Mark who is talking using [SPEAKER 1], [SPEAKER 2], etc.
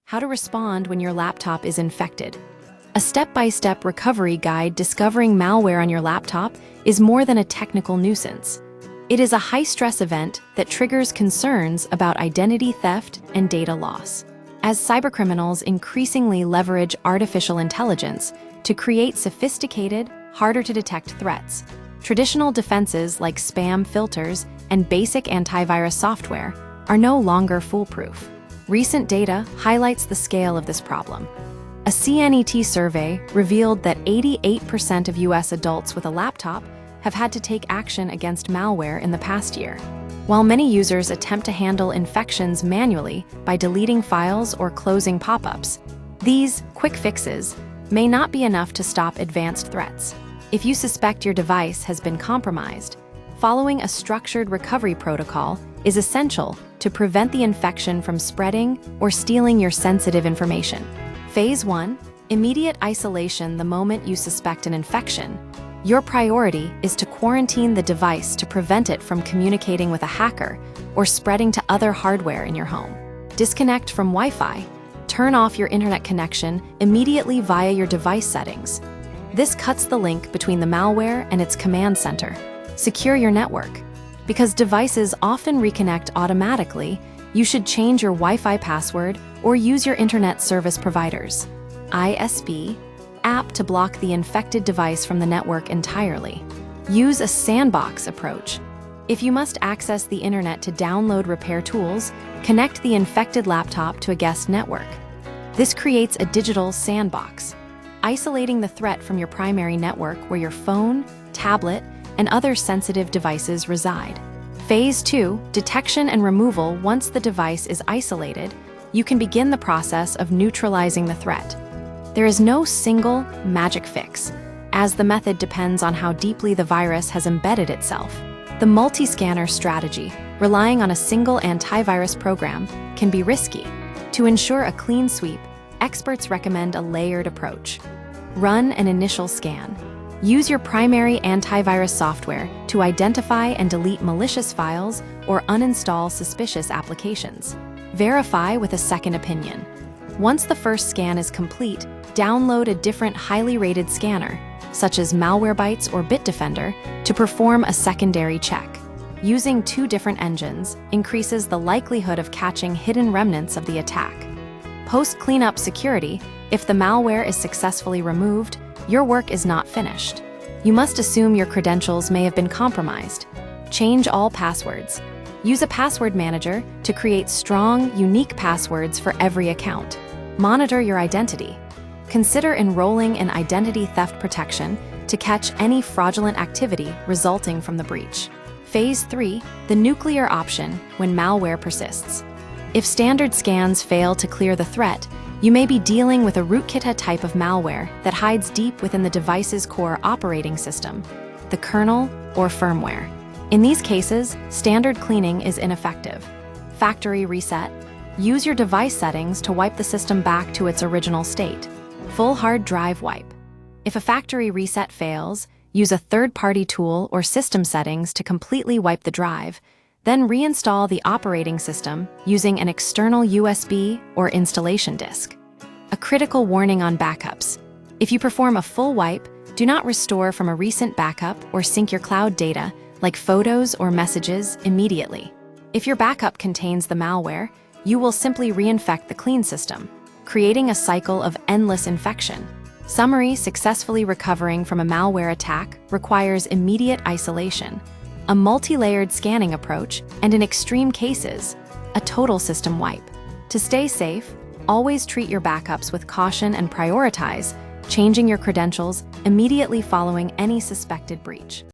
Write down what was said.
[SPEAKER 1] How to respond when your laptop is infected. A step-by-step recovery guide discovering malware on your laptop is more than a technical nuisance. It is a high-stress event that triggers concerns about identity theft and data loss. As cybercriminals increasingly leverage artificial intelligence to create sophisticated, harder-to-detect threats, traditional defenses like spam filters and basic antivirus software are no longer foolproof. Recent data highlights the scale of this problem. A CNET survey revealed that 88% of US adults with a laptop have had to take action against malware in the past year. While many users attempt to handle infections manually by deleting files or closing pop-ups, these quick fixes may not be enough to stop advanced threats. If you suspect your device has been compromised, following a structured recovery protocol is essential to prevent the infection from spreading or stealing your sensitive information. Phase 1. Immediate isolation the moment you suspect an infection. Your priority is to quarantine the device to prevent it from communicating with a hacker or spreading to other hardware in your home. Disconnect from Wi-Fi. Turn off your internet connection immediately via your device settings. This cuts the link between the malware and its command center. Secure your network. Because devices often reconnect automatically, you should change your Wi-Fi password or use your internet service provider's ISP app to block the infected device from the network entirely. Use a sandbox approach. If you must access the internet to download repair tools, connect the infected laptop to a guest network. This creates a digital sandbox, isolating the threat from your primary network where your phone, tablet, and other sensitive devices reside. Phase 2. Detection and removal. Once the device is isolated, you can begin the process of neutralizing the threat. There is no single magic fix, as the method depends on how deeply the virus has embedded itself. The multi-scanner strategy, relying on a single antivirus program, can be risky. To ensure a clean sweep, experts recommend a layered approach. Run an initial scan. Use your primary antivirus software to identify and delete malicious files or uninstall suspicious applications. Verify with a second opinion. Once the first scan is complete, download a different highly rated scanner, such as Malwarebytes or Bitdefender, to perform a secondary check. Using two different engines increases the likelihood of catching hidden remnants of the attack. Post-cleanup security. If the malware is successfully removed, your work is not finished. You must assume your credentials may have been compromised. Change all passwords. Use a password manager to create strong, unique passwords for every account. Monitor your identity. Consider enrolling in identity theft protection to catch any fraudulent activity resulting from the breach. Phase 3. The nuclear option when malware persists. If standard scans fail to clear the threat, you may be dealing with a rootkit type of malware that hides deep within the device's core operating system, the kernel or firmware. In these cases, standard cleaning is ineffective. Factory reset. Use your device settings to wipe the system back to its original state. Full hard drive wipe. If a factory reset fails, use a third-party tool or system settings to completely wipe the drive, then reinstall the operating system using an external USB or installation disk. A critical warning on backups. If you perform a full wipe, do not restore from a recent backup or sync your cloud data, like photos or messages, immediately. If your backup contains the malware, you will simply reinfect the clean system, creating a cycle of endless infection. Summary: successfully recovering from a malware attack requires immediate isolation, a multi-layered scanning approach, and in extreme cases, a total system wipe. To stay safe, always treat your backups with caution and prioritize changing your credentials immediately following any suspected breach.